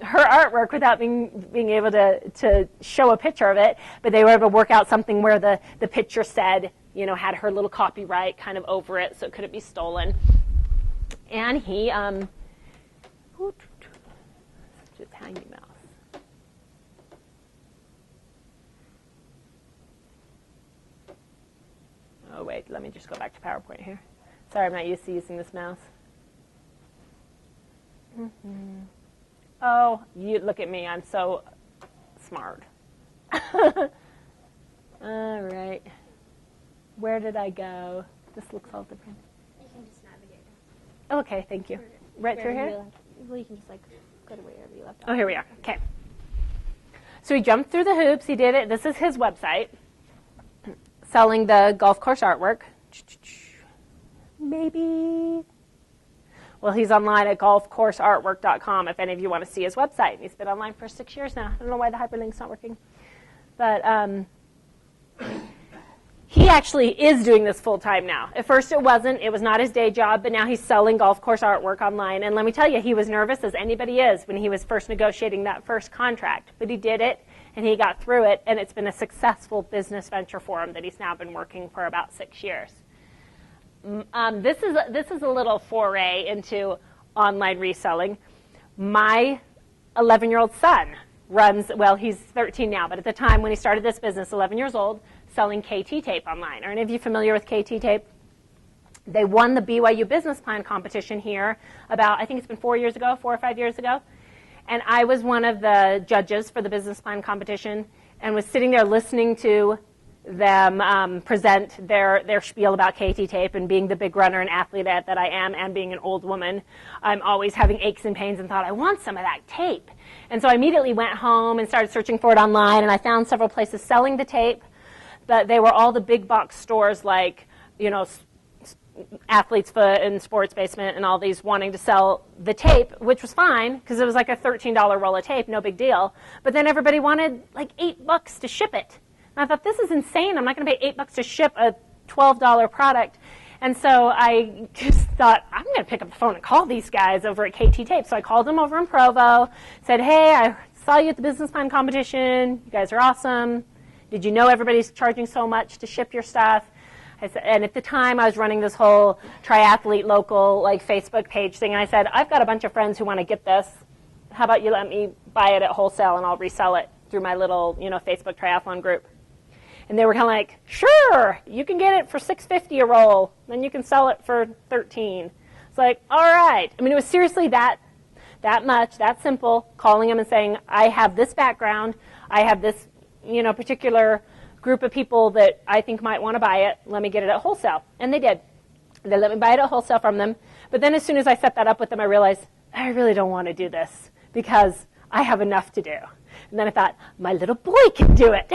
her artwork without being able to show a picture of it? But they were able to work out something where the picture said, had her little copyright kind of over it, so it couldn't be stolen. And he, such a tiny mouse. Oh, wait, let me just go back to PowerPoint here. Sorry, I'm not used to using this mouse. Mm-hmm. Oh, you look at me. I'm so smart. All right. Where did I go? This looks all different. You can just navigate. Oh, okay, thank you. Right through here? Well, you can just go to wherever you left off. Oh, here we are. Okay. So he jumped through the hoops. He did it. This is his website. Selling the golf course artwork. Maybe. Well, he's online at golfcourseartwork.com if any of you want to see his website. He's been online for 6 years now. I don't know why the hyperlink's not working. But he actually is doing this full time now. At first it wasn't. It was not his day job, but now he's selling golf course artwork online. And let me tell you, he was nervous as anybody is when he was first negotiating that first contract. But he did it, and he got through it, and it's been a successful business venture for him that he's now been working for about 6 years. This is a little foray into online reselling. My 11-year-old son runs, well, he's 13 now, but at the time when he started this business, 11 years old, selling KT tape online. Are any of you familiar with KT tape? They won the BYU business plan competition here about, I think it's been 4 or 5 years ago. And I was one of the judges for the business plan competition and was sitting there listening to them present their spiel about KT tape. And being the big runner and athlete that I am, and being an old woman, I'm always having aches and pains and thought, I want some of that tape. And so I immediately went home and started searching for it online, and I found several places selling the tape, but they were all the big box stores like, Athlete's Foot and Sports Basement and all these wanting to sell the tape, which was fine because it was like a $13 roll of tape, no big deal. But then everybody wanted like $8 to ship it. And I thought, this is insane. I'm not going to pay $8 to ship a $12 product. And so I just thought, I'm going to pick up the phone and call these guys over at KT Tape. So I called them over in Provo, said, hey, I saw you at the business plan competition. You guys are awesome. Did you know everybody's charging so much to ship your stuff? And at the time, I was running this whole triathlete local Facebook page thing. And I said, I've got a bunch of friends who want to get this. How about you let me buy it at wholesale and I'll resell it through my little Facebook triathlon group. And they were kind of like, sure, you can get it for $6.50 a roll. Then you can sell it for $13. It's like, all right. I mean, it was seriously that much, that simple, calling them and saying, I have this background. I have this, particular group of people that I think might want to buy it. Let me get it at wholesale. And they did. They let me buy it at wholesale from them. But then as soon as I set that up with them, I realized I really don't want to do this because I have enough to do. And then I thought, my little boy can do it.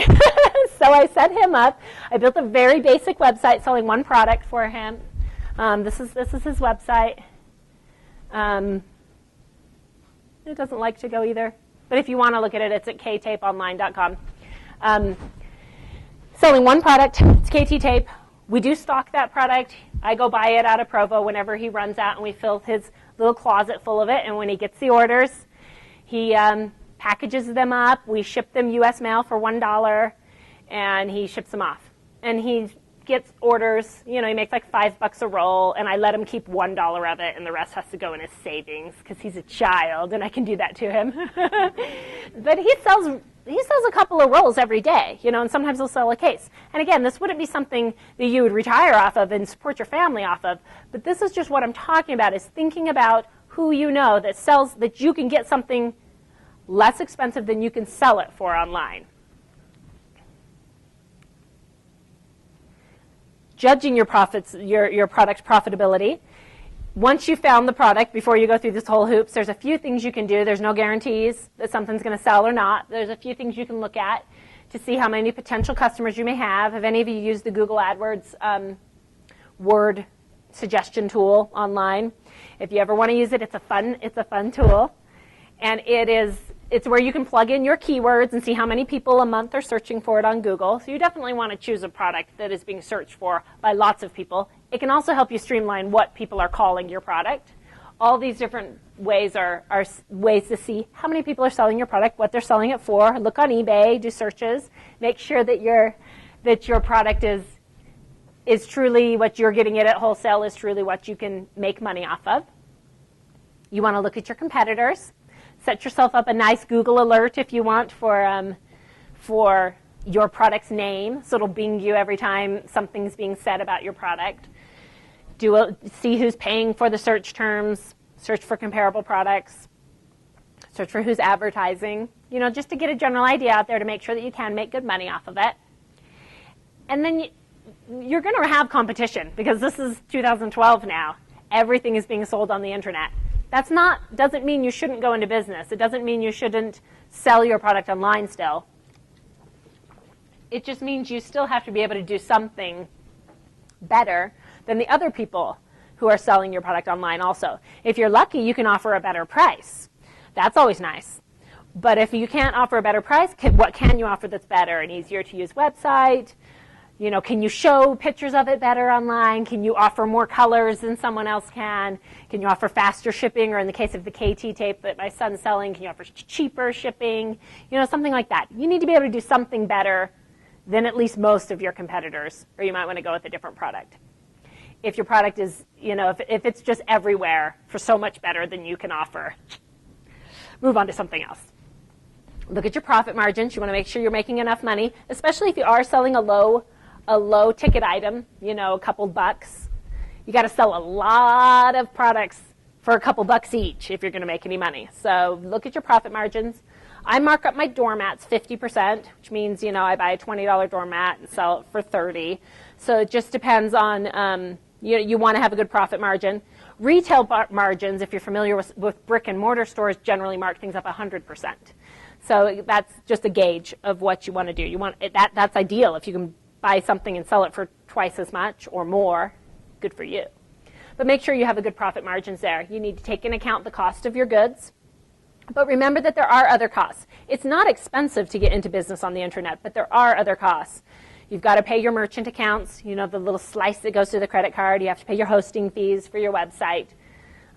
So I set him up. I built a very basic website selling one product for him. This is his website. It doesn't like to go either. But if you want to look at it, it's at ktapeonline.com. Selling one product, it's KT tape. We do stock that product. I go buy it out of Provo whenever he runs out, and we fill his little closet full of it. And when he gets the orders, he packages them up. We ship them U.S. mail for $1, and he ships them off. And he gets orders. He makes like $5 a roll, and I let him keep $1 of it, and the rest has to go in his savings because he's a child, and I can do that to him. But he sells a couple of rolls every day, and sometimes he'll sell a case. And again, this wouldn't be something that you would retire off of and support your family off of, but this is just what I'm talking about, is thinking about who you know that sells, that you can get something less expensive than you can sell it for online. Judging your profits, your product's profitability. Once you've found the product, before you go through this whole hoops, there's a few things you can do. There's no guarantees that something's going to sell or not. There's a few things you can look at to see how many potential customers you may have. Have any of you used the Google AdWords word suggestion tool online? If you ever want to use it, it's a fun tool. And it is It's where you can plug in your keywords and see how many people a month are searching for it on Google. So you definitely want to choose a product that is being searched for by lots of people. It can also help you streamline what people are calling your product. All these different ways are ways to see how many people are selling your product, what they're selling it for. Look on eBay, do searches, make sure that your product is truly what you're getting it at wholesale, is truly what you can make money off of. You want to look at your competitors. Set yourself up a nice Google alert if you want for your product's name, so it'll bing you every time something's being said about your product. See who's paying for the search terms, search for comparable products, search for who's advertising, just to get a general idea out there to make sure that you can make good money off of it. And then you're going to have competition, because this is 2012 now. Everything is being sold on the internet. Doesn't mean you shouldn't go into business. It doesn't mean you shouldn't sell your product online still. It just means you still have to be able to do something better than the other people who are selling your product online also. If you're lucky, you can offer a better price. That's always nice. But if you can't offer a better price, what can you offer that's better? An easier to use website? Can you show pictures of it better online? Can you offer more colors than someone else can? Can you offer faster shipping? Or in the case of the KT tape that my son's selling, can you offer cheaper shipping? Something like that. You need to be able to do something better than at least most of your competitors, or you might want to go with a different product. If your product is, if it's just everywhere for so much better than you can offer, move on to something else. Look at your profit margins. You want to make sure you're making enough money, especially if you are selling a low ticket item, a couple bucks. You got to sell a lot of products for a couple bucks each if you're going to make any money. So look at your profit margins. I mark up my doormats 50%, which means, I buy a $20 doormat and sell it for $30. So it just depends on, you want to have a good profit margin. Retail margins, if you're familiar with brick and mortar stores, generally mark things up 100%. So that's just a gauge of what you want to do. That's ideal. If you can buy something and sell it for twice as much or more, good for you. But make sure you have a good profit margins there. You need to take into account the cost of your goods. But remember that there are other costs. It's not expensive to get into business on the internet, but there are other costs. You've got to pay your merchant accounts, the little slice that goes through the credit card. You have to pay your hosting fees for your website,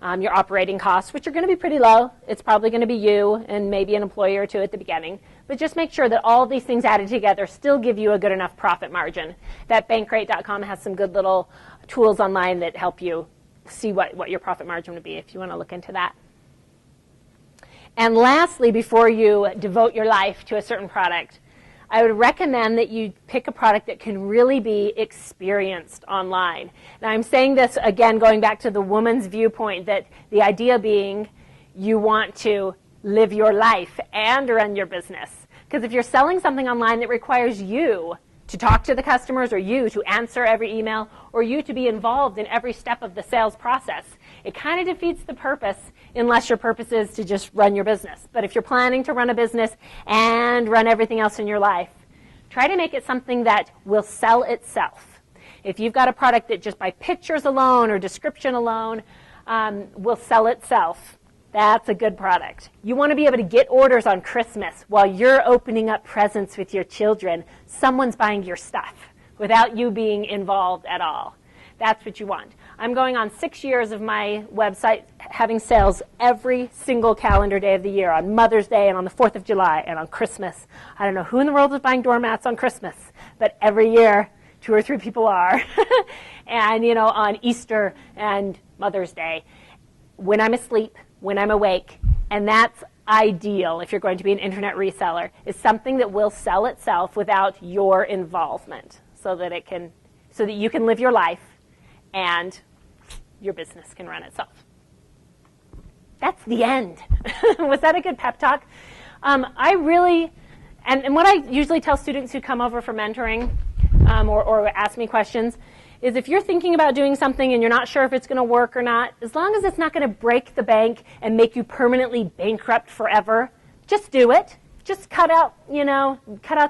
your operating costs, which are going to be pretty low. It's probably going to be you and maybe an employee or two at the beginning. But just make sure that all these things added together still give you a good enough profit margin. That Bankrate.com has some good little tools online that help you see what your profit margin would be if you want to look into that. And lastly, before you devote your life to a certain product, I would recommend that you pick a product that can really be experienced online. Now, I'm saying this, again, going back to the woman's viewpoint, that the idea being you want to live your life and run your business. Because if you're selling something online that requires you to talk to the customers, or you to answer every email, or you to be involved in every step of the sales process, it kind of defeats the purpose unless your purpose is to just run your business. But if you're planning to run a business and run everything else in your life, try to make it something that will sell itself. If you've got a product that just by pictures alone or description alone will sell itself, that's a good product. You want to be able to get orders on Christmas while you're opening up presents with your children. Someone's buying your stuff without you being involved at all. That's what you want. I'm going on 6 years of my website having sales every single calendar day of the year, on Mother's Day and on the 4th of July and on Christmas. I don't know who in the world is buying doormats on Christmas, but every year 2 or 3 people are. And, on Easter and Mother's Day, when I'm asleep, when I'm awake, and that's ideal if you're going to be an internet reseller, is something that will sell itself without your involvement, so that you can live your life and your business can run itself. That's the end. Was that a good pep talk? I really, and what I usually tell students who come over for mentoring or ask me questions is, if you're thinking about doing something and you're not sure if it's going to work or not, as long as it's not going to break the bank and make you permanently bankrupt forever, just do it. Just cut out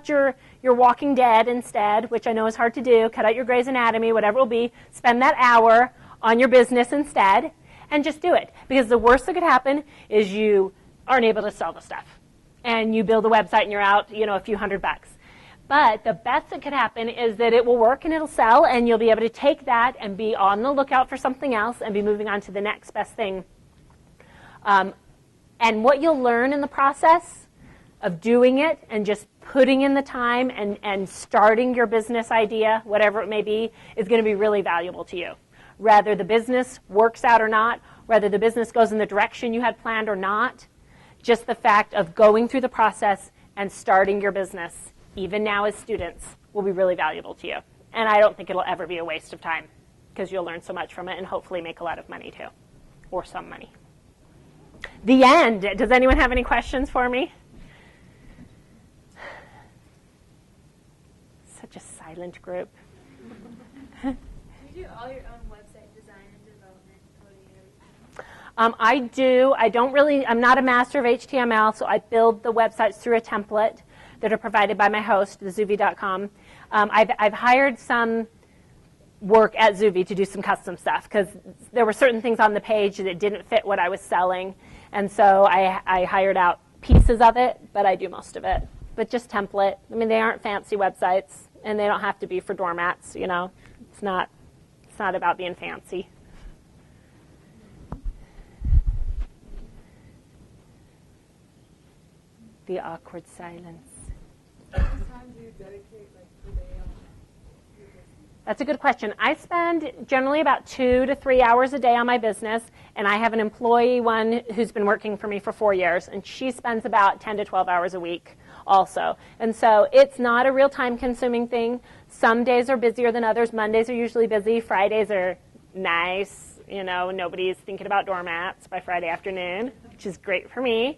your Walking Dead instead, which I know is hard to do. Cut out your Grey's Anatomy, whatever it will be. Spend that hour on your business instead, and just do it. Because the worst that could happen is you aren't able to sell the stuff. and you build a website and you're out, a few $100. But the best that could happen is that it will work and it'll sell, and you'll be able to take that and be on the lookout for something else and be moving on to the next best thing. And what you'll learn in the process of doing it and just putting in the time and starting your business idea, whatever it may be, is going to be really valuable to you. Whether the business works out or not, whether the business goes in the direction you had planned or not, just the fact of going through the process and starting your business, even now as students, will be really valuable to you. And I don't think it'll ever be a waste of time, because you'll learn so much from it and hopefully make a lot of money too, or some money. The end. Does anyone have any questions for me? Such a silent group. You do all your own website design and development, coding, and everything? I do. I'm not a master of HTML, so I build the websites through a template that are provided by my host, thezuvi.com. I've hired some work at Zuvi to do some custom stuff, because there were certain things on the page that didn't fit what I was selling, and so I hired out pieces of it, but I do most of it. But just template. I mean, they aren't fancy websites, and they don't have to be for doormats, It's not about being fancy. The awkward silence. How much time do you dedicate, per day on your business? That's a good question. I spend generally about 2 to 3 hours a day on my business, and I have an employee one who's been working for me for 4 years, and she spends about 10 to 12 hours a week also. And so it's not a real time-consuming thing. Some days are busier than others. Mondays are usually busy. Fridays are nice. Nobody's thinking about doormats by Friday afternoon, which is great for me.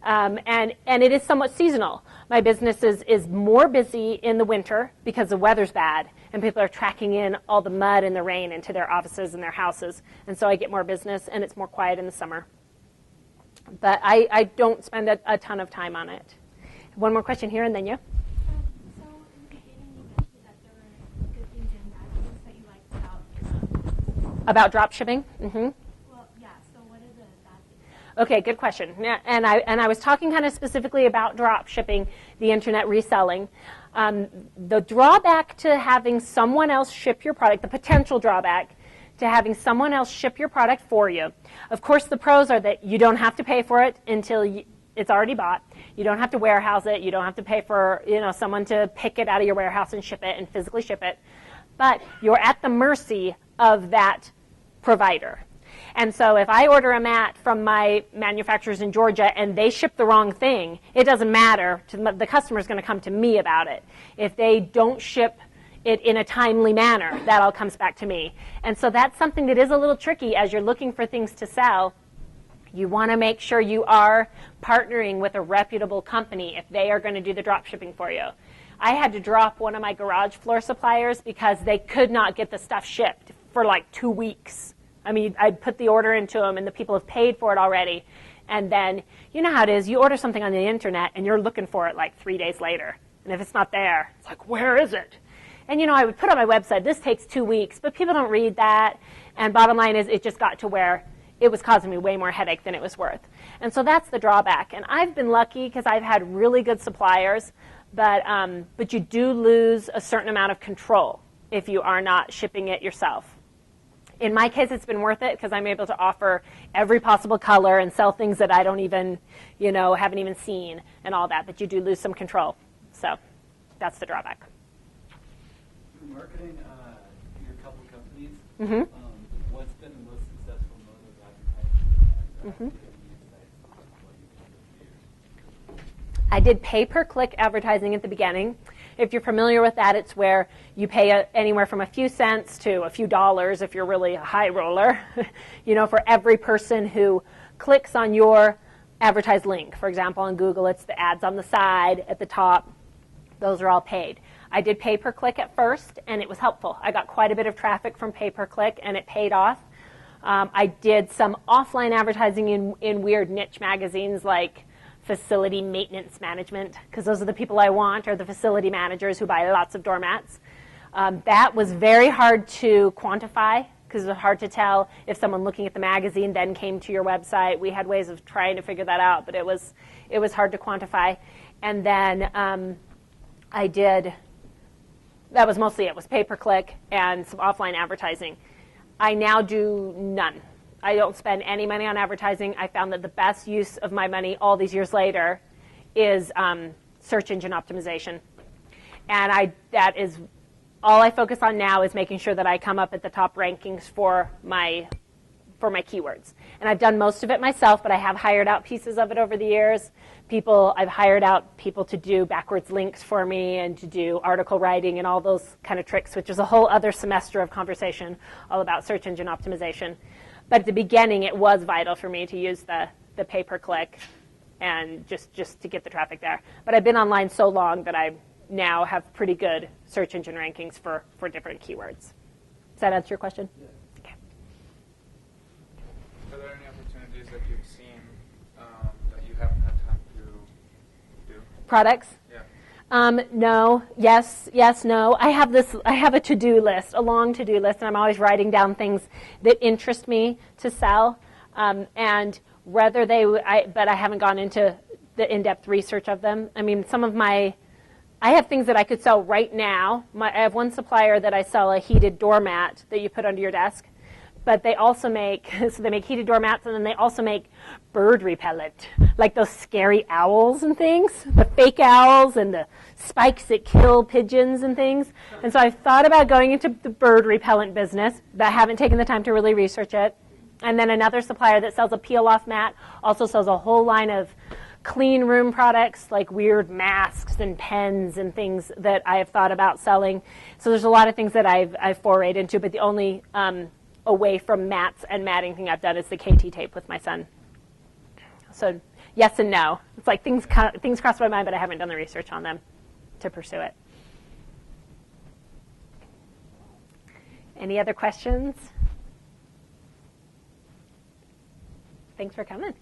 And it is somewhat seasonal. My business is more busy in the winter because the weather's bad and people are tracking in all the mud and the rain into their offices and their houses. And so I get more business, and it's more quiet in the summer. But I don't spend a ton of time on it. One more question here, and then you. So in the beginning, you mentioned that there were good things and bad things that you liked About drop shipping? Mm-hmm. Well, yeah, so what are the bad things? Okay, good question. And I was talking kind of specifically about drop shipping, the internet reselling. The drawback to having someone else ship your product, the potential drawback to having someone else ship your product for you. Of course, the pros are that you don't have to pay for it until it's already bought. You don't have to warehouse it. You don't have to pay for someone to pick it out of your warehouse and ship it and physically ship it. But you're at the mercy of that provider. And so if I order a mat from my manufacturers in Georgia and they ship the wrong thing, it doesn't matter. The customer's going to come to me about it. If they don't ship it in a timely manner, that all comes back to me. And so that's something that is a little tricky as you're looking for things to sell. You want to make sure you are partnering with a reputable company if they are going to do the drop shipping for you. I had to drop one of my garage floor suppliers because they could not get the stuff shipped for like 2 weeks. I mean, I put the order into them, and the people have paid for it already. And then, you know how it is, you order something on the internet, and you're looking for it like 3 days later. And if it's not there, it's like, where is it? And, I would put on my website, this takes 2 weeks, but people don't read that. And bottom line is, it just got to where it was causing me way more headache than it was worth. And so that's the drawback. And I've been lucky because I've had really good suppliers, but you do lose a certain amount of control if you are not shipping it yourself. In my case, it's been worth it because I'm able to offer every possible color and sell things that I don't even, haven't even seen and all that, but you do lose some control. So that's the drawback. For marketing your couple companies, Mm-hmm. What's been the most successful mode of advertising? Mm-hmm. Any insights on what you can do? I did pay-per-click advertising at the beginning. If you're familiar with that, it's where you pay anywhere from a few cents to a few dollars if you're really a high roller, for every person who clicks on your advertised link. For example, on Google, it's the ads on the side, at the top. Those are all paid. I did pay-per-click at first, and it was helpful. I got quite a bit of traffic from pay-per-click, and it paid off. I did some offline advertising in weird niche magazines like Facility Maintenance Management, because those are the people I want, are the facility managers who buy lots of doormats. That was very hard to quantify because it's hard to tell if someone looking at the magazine then came to your website. We had ways of trying to figure that out, but it was hard to quantify. And then that was mostly it, was pay-per-click and some offline advertising. I now do none. I don't spend any money on advertising. I found that the best use of my money all these years later is search engine optimization. And that is all I focus on now, is making sure that I come up at the top rankings for my keywords. And I've done most of it myself, but I have hired out pieces of it over the years. I've hired out people to do backwards links for me and to do article writing and all those kind of tricks, which is a whole other semester of conversation all about search engine optimization. But at the beginning, it was vital for me to use the pay-per-click and just to get the traffic there. But I've been online so long that I now have pretty good search engine rankings for different keywords. Does that answer your question? Yeah. Okay. Are there any opportunities that you've seen that you haven't had time to do? Products? Yeah. No. Yes, no. I have a to-do list, a long to-do list, and I'm always writing down things that interest me to sell. And whether but I haven't gone into the in-depth research of them. I mean, I have things that I could sell right now. I have one supplier that I sell a heated doormat that you put under your desk, but they also make heated doormats, and then they also make bird repellent, like those scary owls and things, the fake owls and the spikes that kill pigeons and things. And so I've thought about going into the bird repellent business, but I haven't taken the time to really research it. And then another supplier that sells a peel-off mat also sells a whole line of clean room products, like weird masks and pens and things that I have thought about selling. So there's a lot of things that I've forayed into, but the only away from mats and matting thing I've done is the KT tape with my son. So yes and no. It's like things cross my mind, but I haven't done the research on them to pursue it. Any other questions? Thanks for coming.